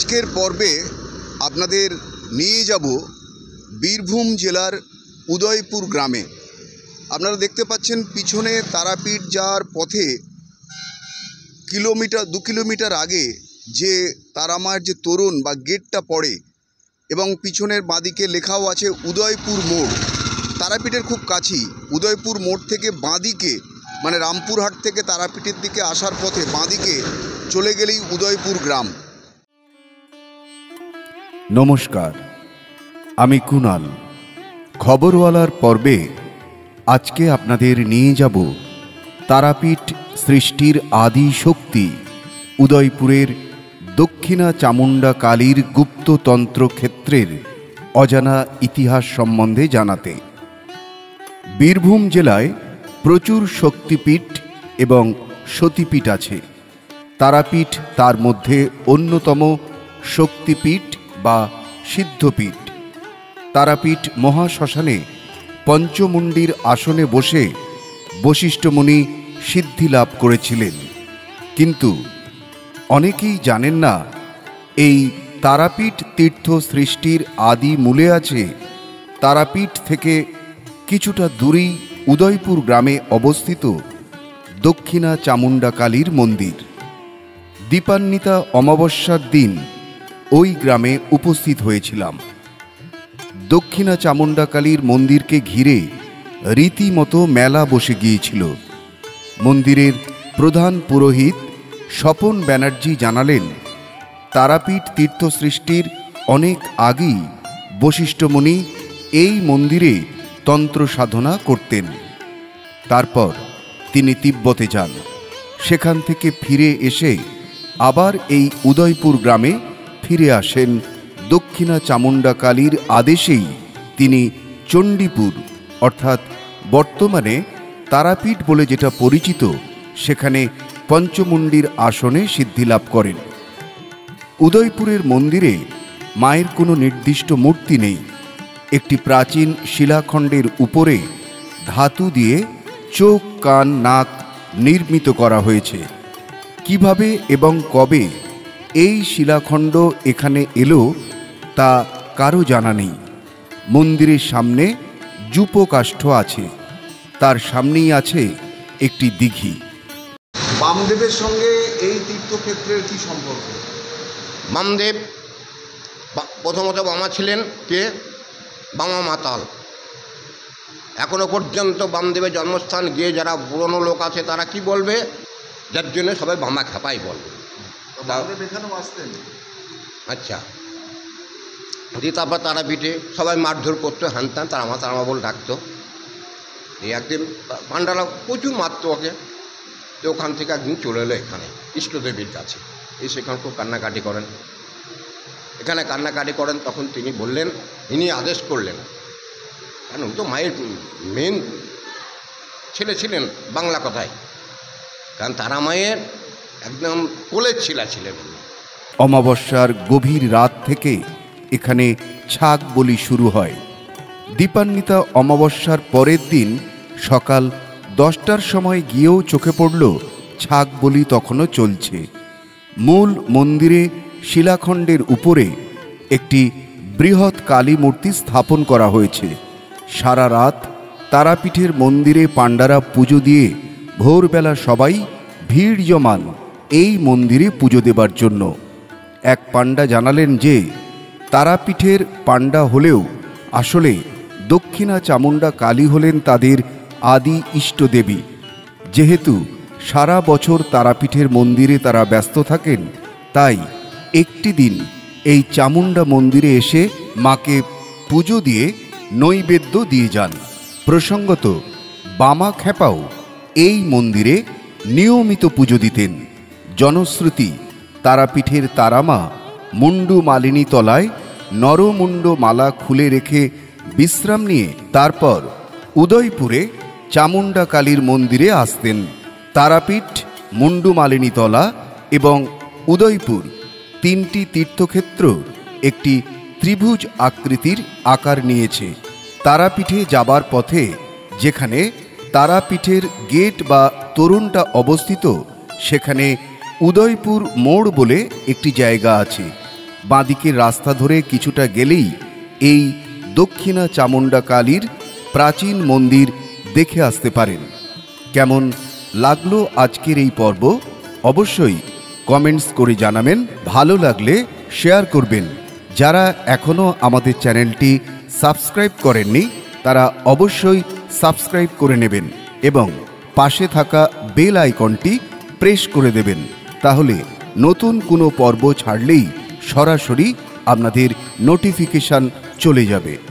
আজকের পর্বে আপনাদের নিয়ে যাব বীরভূম জেলার উদয়পুর গ্রামে। আপনারা দেখতে পাচ্ছেন পিছনে তারাপীঠ যাওয়ার পথে দু কিলোমিটার আগে যে তারামার যে তোরণ বা গেটটা পড়ে এবং পিছনের বাঁদিকে লেখাও আছে উদয়পুর মোড়। তারাপীঠের খুব কাছেই উদয়পুর মোড় থেকে বাঁদিকে মানে রামপুরহাট থেকে তারাপীঠের দিকে আসার পথে বাঁদিকে চলে গেলেই উদয়পুর গ্রাম। নমস্কার, আমি কুনাল। খবরওয়ালার পর্বে আজকে আপনাদের নিয়ে যাব তারাপীঠ সৃষ্টির আদি শক্তি উদয়পুরের দক্ষিণা চামুণ্ডা কালীর গুপ্ততন্ত্র ক্ষেত্রের অজানা ইতিহাস সম্বন্ধে জানাতে। বীরভূম জেলায় প্রচুর শক্তিপীঠ এবং সতীপীঠ আছে। তারাপীঠ তার মধ্যে অন্যতম শক্তিপীঠ বা সিদ্ধপীঠ। তারাপীঠ মহাশ্মশানে পঞ্চমুণ্ডির আসনে বসে বশিষ্ঠ মুনি সিদ্ধি লাভ করেছিলেন, কিন্তু অনেকেই জানেন না এই তারাপীঠ তীর্থ সৃষ্টির আদি মূলে আছে তারাপীঠ থেকে কিছুটা দূরেই উদয়পুর গ্রামে অবস্থিত দক্ষিণা চামুণ্ডা কালীর মন্দির। দীপান্বিতা অমাবস্যার দিন ওই গ্রামে উপস্থিত হয়েছিলাম। দক্ষিণা চামুণ্ডা কালীর মন্দিরকে ঘিরে রীতিমতো মেলা বসে গিয়েছিল। মন্দিরের প্রধান পুরোহিত স্বপন ব্যানার্জি জানালেন, তারাপীঠ তীর্থ সৃষ্টির অনেক আগেই বশিষ্ঠ মুনি এই মন্দিরে তন্ত্র সাধনা করতেন। তারপর তিনি তিব্বতে যান। সেখান থেকে ফিরে এসে আবার এই উদয়পুর গ্রামে ফিরে আসেন। দক্ষিণা চামুণ্ডা কালীর আদেশেই তিনি চণ্ডীপুর অর্থাৎ বর্তমানে তারাপীঠ বলে যেটা পরিচিত সেখানে পঞ্চমুণ্ডির আসনে সিদ্ধিলাভ করেন। উদয়পুরের মন্দিরে মায়ের কোনো নির্দিষ্ট মূর্তি নেই। একটি প্রাচীন শিলাখণ্ডের উপরে ধাতু দিয়ে চোখ, কান, নাক নির্মিত করা হয়েছে। কিভাবে এবং কবে এই শিলাখণ্ড এখানে এলো তা কারো জানা নেই। মন্দিরের সামনে জুপকাষ্ঠ আছে, তার সামনেই আছে একটি দিঘি। বামদেবের সঙ্গে এই তীর্থক্ষেত্রের কি সম্পর্ক? বামদেব প্রথমত বামা ছিলেন কে? বামা মাতাল। এখনো পর্যন্ত বামদেবের জন্মস্থান গিয়ে যারা পুরনো লোক আছে তারা কি বলবে, যার জন্য সবাই বামা খেপাই বলবে। এখানেও আসতেন। আচ্ছা, দিয়ে তারপর তারাপীঠে সবাই মারধর করতো, হানতাম তারামা তারামা বলে ডাকতো। এই একদিন পাণ্ডারা প্রচুর মারতো ওকে। তো ওখান থেকে একদিন চলে এলো এখানে ইষ্টদেবীর কাছে, এই সেখানে খুব কান্নাকাটি করেন। এখানে কান্নাকাটি করেন, তখন তিনি বললেন, ইনি আদেশ করলেন, কারণ উনি তো মায়ের মেন ছেলে ছিলেন বাংলা কথায়, কারণ তারা মায়ের একদম কোলের ছিলা ছিলেন। অমাবস্যার গভীর রাত থেকে এখানে ছাগ বলি শুরু হয়। দীপান্বিতা অমাবস্যার পরের দিন সকাল 10টার সময় গিয়েও চোখে পড়ল ছাগ বলি তখনও চলছে। মূল মন্দিরে শিলাখণ্ডের উপরে একটি বৃহৎ কালী মূর্তি স্থাপন করা হয়েছে। সারা রাত তারাপীঠের মন্দিরে পাণ্ডারা পুজো দিয়ে ভোরবেলা সবাই ভিড় জমান এই মন্দিরে পুজো দেবার জন্য। এক পাণ্ডা জানালেন যে তারাপীঠের পাণ্ডা হলেও আসলে দক্ষিণা চামুণ্ডা কালী হলেন তাদের আদি ইষ্টদেবী। যেহেতু সারা বছর তারাপীঠের মন্দিরে তারা ব্যস্ত থাকেন, তাই একটি দিন এই চামুণ্ডা মন্দিরে এসে মাকে পুজো দিয়ে নৈবেদ্য দিয়ে যান। প্রসঙ্গত বামা খেপাও এই মন্দিরে নিয়মিত পুজো দিতেন। জনশ্রুতি, তারাপীঠের তারামা মুন্ডু মালিনী তলায় নরমুণ্ড মালা খুলে রেখে বিশ্রাম নিয়ে তারপর উদয়পুরে চামুণ্ডা কালীর মন্দিরে আসতেন। তারাপীঠ, মুন্ডু মালিনী তলা এবং উদয়পুর তিনটি তীর্থক্ষেত্র একটি ত্রিভুজ আকৃতির আকার নিয়েছে। তারাপীঠে যাবার পথে যেখানে তারাপীঠের গেট বা তোরণটা অবস্থিত সেখানে উদয়পুর মোড় বলে একটি জায়গা আছে। বাঁদিকের রাস্তা ধরে কিছুটা গেলেই এই দক্ষিণা চামুণ্ডা কালীর প্রাচীন মন্দির দেখে আসতে পারেন। কেমন লাগলো আজকের এই পর্ব অবশ্যই কমেন্টস করে জানাবেন। ভালো লাগলে শেয়ার করবেন। যারা এখনও আমাদের চ্যানেলটি সাবস্ক্রাইব করেননি তারা অবশ্যই সাবস্ক্রাইব করে নেবেন এবং পাশে থাকা বেল আইকনটি প্রেস করে দেবেন। তাহলে নতুন কোনো পর্ব ছাড়লেই সরাসরি আপনাদের নোটিফিকেশন চলে যাবে।